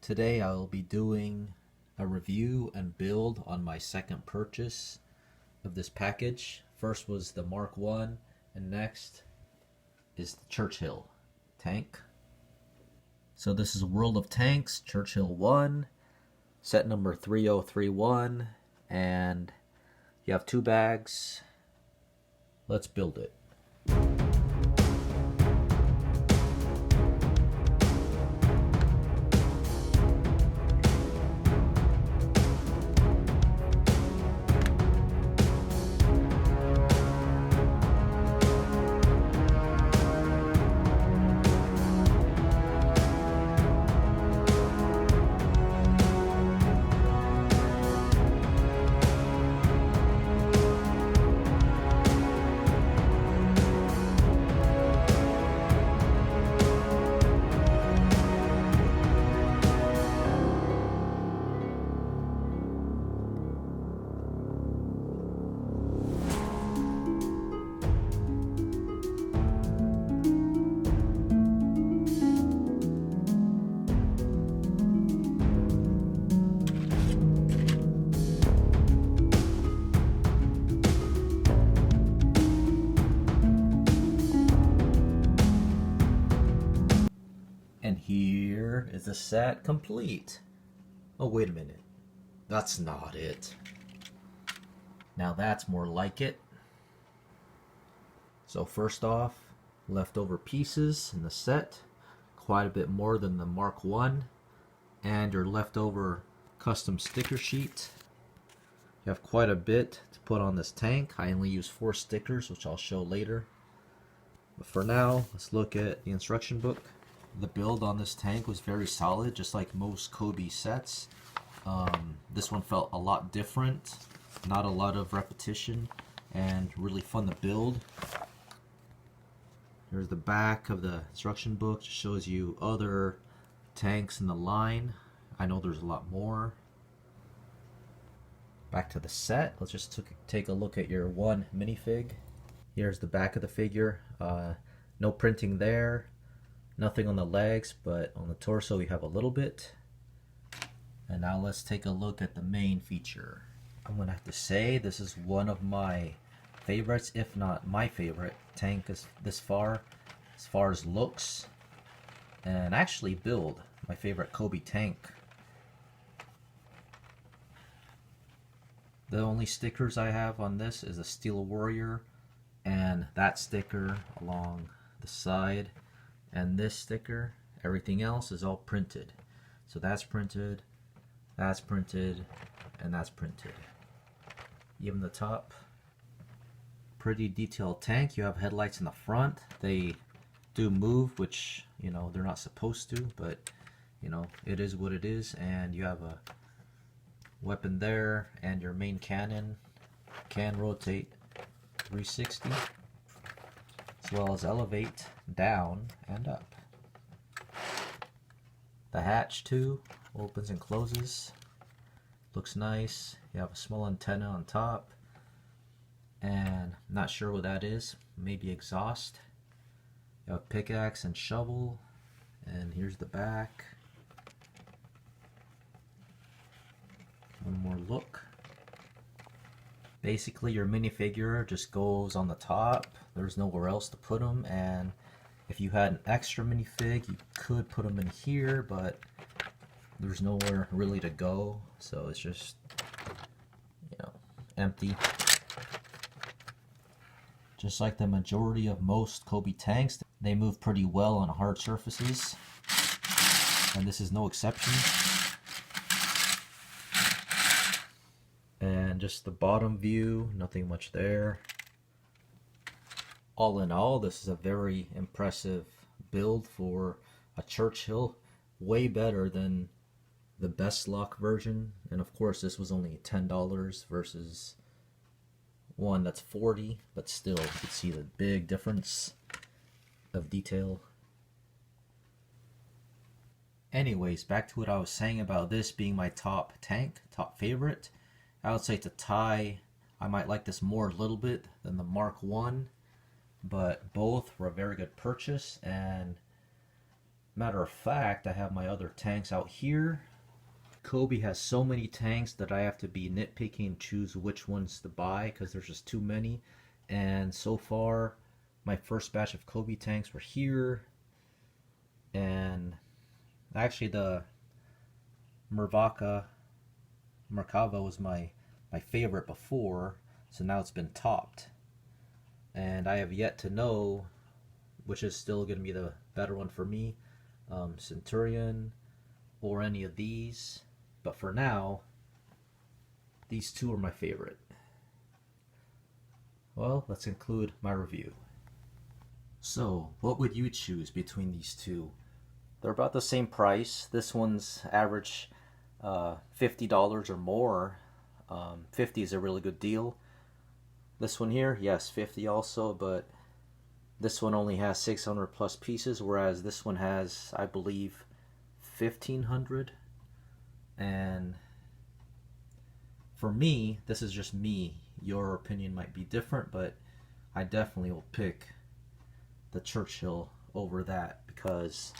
Today I'll be doing a review and build on my second purchase of this package. First was the Mark 1 and next is the Churchill tank. So this is World of Tanks, Churchill 1, set number 3031, and you have 2 bags. Let's build it. And here is the set complete. Oh, wait a minute. That's not it. Now that's more like it. So first off, leftover pieces in the set. Quite a bit more than the Mark 1. And your leftover custom sticker sheet. You have quite a bit to put on this tank. I only use 4 stickers, which I'll show later. But for now, let's look at the instruction book. The build on this tank was very solid, just like most Cobi sets. This one felt a lot different, not a lot of repetition, and really fun to build. Here's the back of the instruction book, just shows you other tanks in the line. I know there's a lot more. Back to the set, let's just take a look at your one minifig. Here's the back of the figure. No printing there. Nothing on the legs, but on the torso we have a little bit. And now let's take a look at the main feature. I'm gonna have to say this is one of my favorites, if not my favorite tank this far as looks and actually build. My favorite Cobi tank. The only stickers I have on this is a Steel Warrior and that sticker along the side. And this sticker, everything else is all printed. So that's printed, and that's printed. Even the top, pretty detailed tank. You have headlights in the front. They do move, which, you know, they're not supposed to, but, you know, it is what it is. And you have a weapon there, and your main cannon can rotate 360. As well as elevate down and up. The hatch too opens and closes. Looks nice. You have a small antenna on top, and not sure what that is. Maybe exhaust. You have pickaxe and shovel, and here's the back. One more look. Basically your minifigure just goes on the top. There's nowhere else to put them, and if you had an extra minifig you could put them in here, but there's nowhere really to go, so it's just, you know, empty. Just like the majority of most Cobi tanks, they move pretty well on hard surfaces, and this is no exception. And just the bottom view, nothing much there. All in all, this is a very impressive build for a Churchill. Way better than the best luck version. And of course this was only $10 versus one that's $40, but still you can see the big difference of detail. Anyways, back to what I was saying about this being my top tank, top favorite. I would say to tie, I might like this more a little bit than the Mark 1, but both were a very good purchase, and Matter of fact, I have my other tanks out here. Cobi has so many tanks that I have to be nitpicky and choose which ones to buy because there's just too many. And so far, my first batch of Cobi tanks were here. And actually the Merkava was my favorite before, so now it's been topped. And I have yet to know which is still going to be the better one for me, Centurion or any of these. But for now, these two are my favorite. Well, let's conclude my review. So, what would you choose between these two? They're about the same price. This one's average $50 or more. 50 is a really good deal. This one here, yes, 50 also, but this one only has 600 plus pieces, whereas this one has, I believe, 1,500. And for me, this is just me. Your opinion might be different, but I definitely will pick the Churchill over that because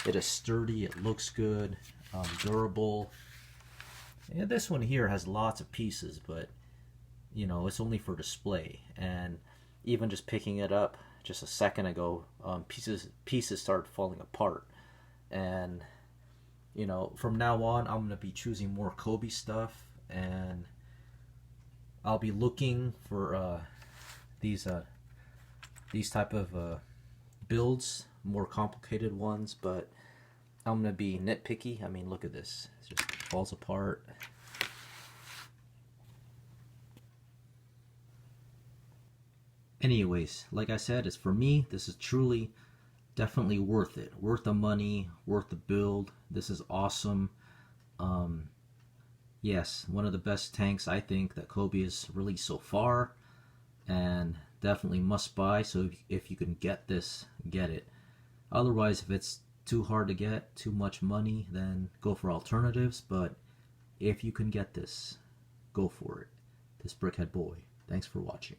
it is sturdy, it looks good, durable. And this one here has lots of pieces, but you know, it's only for display. And even just picking it up just a second ago, pieces started falling apart. And you know, from now on, I'm gonna be choosing more Cobi stuff, and I'll be looking for these type of builds, more complicated ones, but I'm gonna be nitpicky. I mean, look at this; it just falls apart. Anyways, like I said, it's for me. This is truly, definitely worth it. Worth the money, worth the build. This is awesome. Yes, one of the best tanks I think that Cobi has released so far, and definitely must buy. So if you can get this, get it. Otherwise, if it's too hard to get, too much money, then go for alternatives. But if you can get this, go for it. This Brickhead Boy. Thanks for watching.